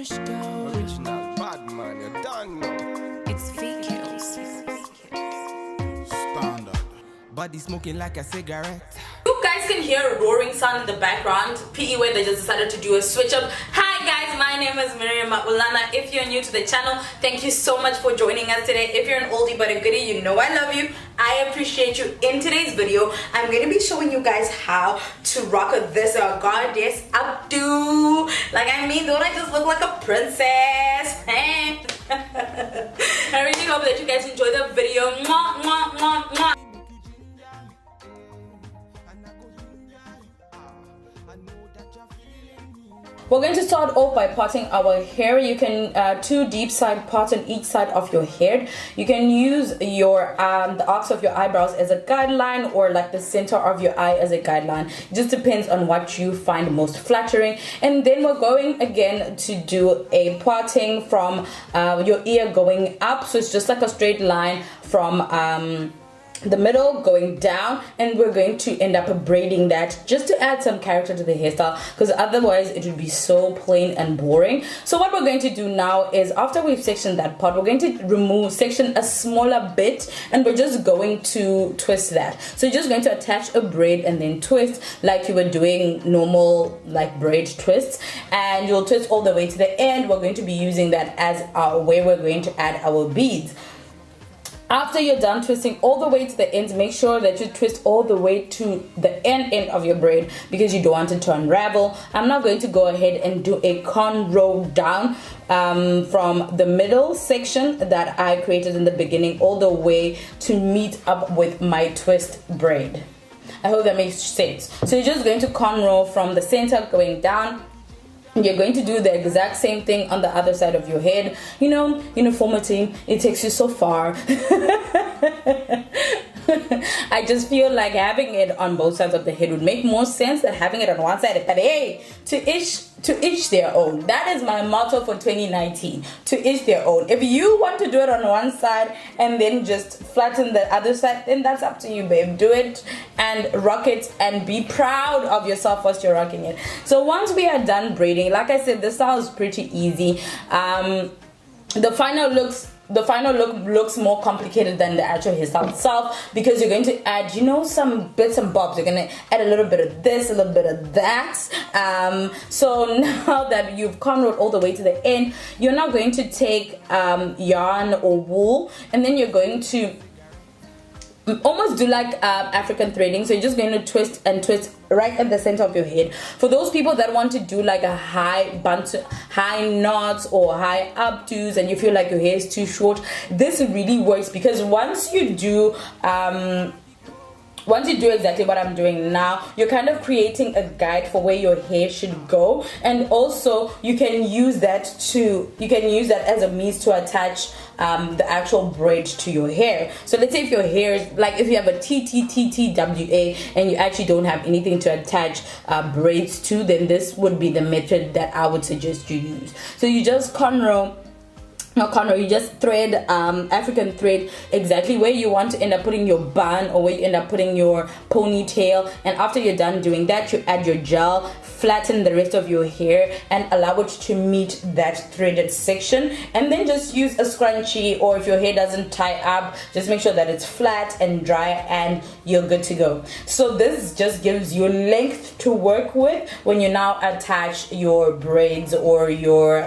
Original bad man, you don't know. It's fake kills. Standard. Body smoking like a cigarette. You guys can hear a roaring sound in the background. PE where they just decided to do a switch up. Hi guys, my name is Miriam Maulana. If you're new to the channel, thank you so much for joining us today. If you're an oldie but a goodie, you know I love you. I appreciate you. In today's video, I'm going to be showing you guys how to rock this goddess updo. Like, I mean, don't I just look like a princess? I really hope that you guys enjoy the video. Mwah, mwah, mwah, mwah. We're going to start off by parting our hair. You can two deep side parts on each side of your head. You can use your the arcs of your eyebrows as a guideline, or like the center of your eye as a guideline. It just depends on what you find most flattering. And then we're going again to do a parting from your ear going up, so it's just like a straight line from the middle going down, and we're going to end up braiding that just to add some character to the hairstyle, because otherwise it would be so plain and boring. So what we're going to do now is, after we've sectioned that part, we're going to section a smaller bit, and we're just going to twist that. So you're just going to attach a braid and then twist like you were doing normal like braid twists, and you'll twist all the way to the end. We're going to be using that as our way we're going to add our beads. After you're done twisting all the way to the ends, make sure that you twist all the way to the end of your braid, because you don't want it to unravel. I'm now going to go ahead and do a cornrow down from the middle section that I created in the beginning all the way to meet up with my twist braid. I hope that makes sense. So you're just going to cornrow from the center going down. You're going to do the exact same thing on the other side of your head. You know, uniformity, it takes you so far. I just feel like having it on both sides of the head would make more sense than having it on one side. But hey, to each their own. That is my motto for 2019. To each their own. If you want to do it on one side and then just flatten the other side, then that's up to you, babe. Do it and rock it and be proud of yourself whilst you're rocking it. So once we are done braiding, like I said, this style is pretty easy. The final look looks more complicated than the actual hairstyle itself, because you're going to add, you know, some bits and bobs. You're going to add a little bit of this, a little bit of that. So now that you've cornrowed all the way to the end, you're now going to take yarn or wool, and then you're going to almost do like African threading. So you're just going to twist and twist right at the center of your head. For those people that want to do like a high knots or high updos, and you feel like your hair is too short, this really works, because once you do exactly what I'm doing now, you're kind of creating a guide for where your hair should go, and also you can use that as a means to attach the actual braid to your hair. So let's say if your hair is like, if you have a TTTTWA and you actually don't have anything to attach braids to, then this would be the method that I would suggest you use. So you just you just thread African thread exactly where you want to end up putting your bun, or where you end up putting your ponytail, and after you're done doing that, you add your gel, flatten the rest of your hair and allow it to meet that threaded section, and then just use a scrunchie, or if your hair doesn't tie up, just make sure that it's flat and dry and you're good to go. So this just gives you length to work with when you now attach your braids or your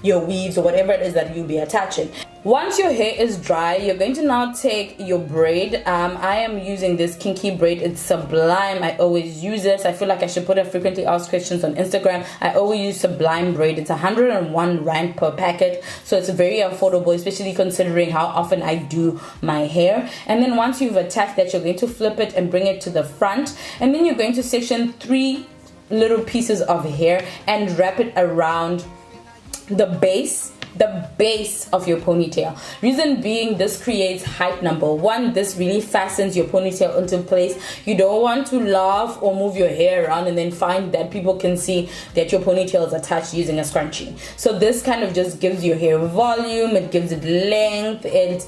weaves or whatever it is that you'll be attaching. Once your hair is dry, you're going to now take your braid. I am using this kinky braid. It's sublime. I always use it. I feel like I should put a frequently asked questions on Instagram. I always use sublime braid. It's 101 rand per packet, so it's very affordable, especially considering how often I do my hair. And then once you've attached that, you're going to flip it and bring it to the front, and then you're going to section 3 little pieces of hair and wrap it around the base the base of your ponytail. Reason being, this creates height. Number one, this really fastens your ponytail into place. You don't want to laugh or move your hair around and then find that people can see that your ponytail is attached using a scrunchie. So this kind of just gives your hair volume, it gives it length, it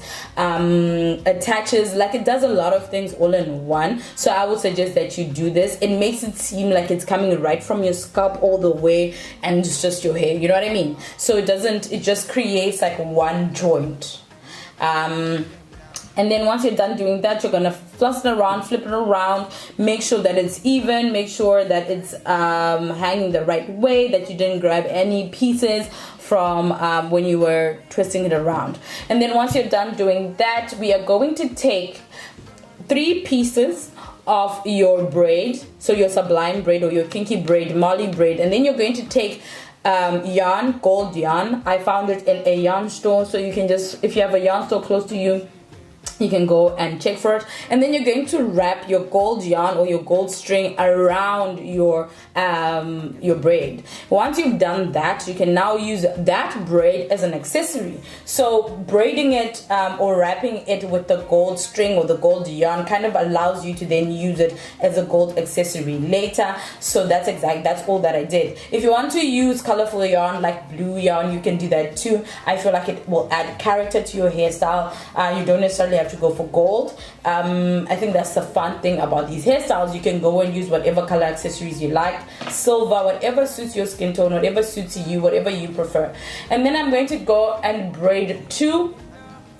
attaches, like it does a lot of things all in one. So I would suggest that you do this. It makes it seem like it's coming right from your scalp all the way and it's just your hair, you know what I mean? So it just creates like one joint. And then once you're done doing that, you're gonna fluff it around, flip it around, make sure that it's even, make sure that it's hanging the right way, that you didn't grab any pieces from when you were twisting it around. And then once you're done doing that, we are going to take 3 pieces of your braid, so your sublime braid or your kinky braid, Molly braid, and then you're going to take yarn, gold yarn. I found it in a yarn store, so you can just, if you have a yarn store close to you, you can go and check for it. And then you're going to wrap your gold yarn or your gold string around your braid. Once you've done that, you can now use that braid as an accessory. So braiding it or wrapping it with the gold string or the gold yarn kind of allows you to then use it as a gold accessory later. So that's all that I did. If you want to use colorful yarn like blue yarn, you can do that too. I feel like it will add character to your hairstyle. You don't necessarily have to go for gold. I think that's the fun thing about these hairstyles. You can go and use whatever color accessories you like, silver, whatever suits your skin tone, whatever suits you, whatever you prefer. And then I'm going to go and braid 2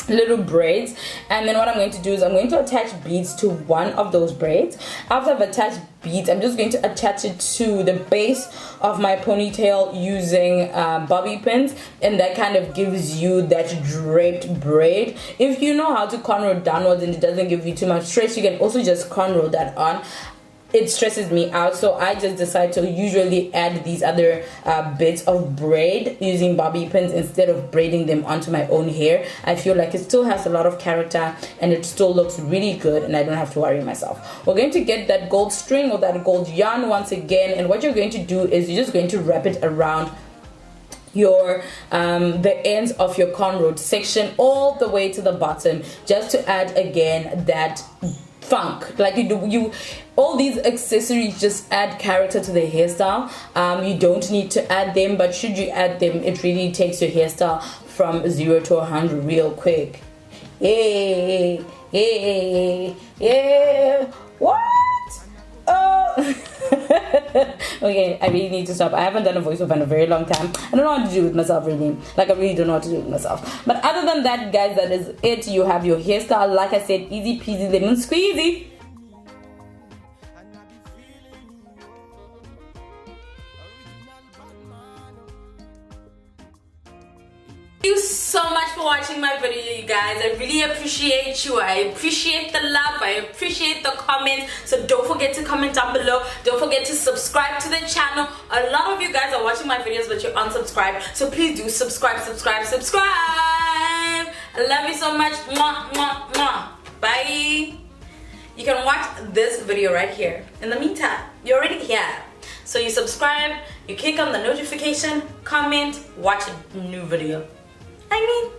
little braids, and then what I'm going to do is I'm going to attach beads to one of those braids. After I've attached beads, I'm just going to attach it to the base of my ponytail using bobby pins, and that kind of gives you that draped braid. If you know how to cornrow downwards and it doesn't give you too much stretch, you can also just cornrow that on. It stresses me out, so I just decide to usually add these other bits of braid using bobby pins instead of braiding them onto my own hair. I feel like it still has a lot of character and it still looks really good, and I don't have to worry myself. We're going to get that gold string or that gold yarn once again, and what you're going to do is you're just going to wrap it around your the ends of your cornrowed section all the way to the bottom, just to add again that funk. Like you all these accessories just add character to the hairstyle. You don't need to add them, but should you add them, it really takes your hairstyle from 0 to 100 real quick. Yeah, what? Oh. Okay, I really need to stop. I haven't done a voiceover in a very long time. I don't know what to do with myself, really. Like, I really don't know what to do with myself. But other than that, guys, that is it. You have your hairstyle. Like I said, easy peasy lemon squeezy. Thank you so much for watching my video, you guys. I really appreciate you. I appreciate the love. I appreciate the comments. So don't forget to comment down below. Don't forget to subscribe to the channel. A lot of you guys are watching my videos but you're unsubscribed. So please do subscribe. I love you so much. Mwah, mwah, mwah. Bye. You can watch this video right here. In the meantime, you're already here. So you subscribe, you click on the notification, comment, watch a new video. I mean,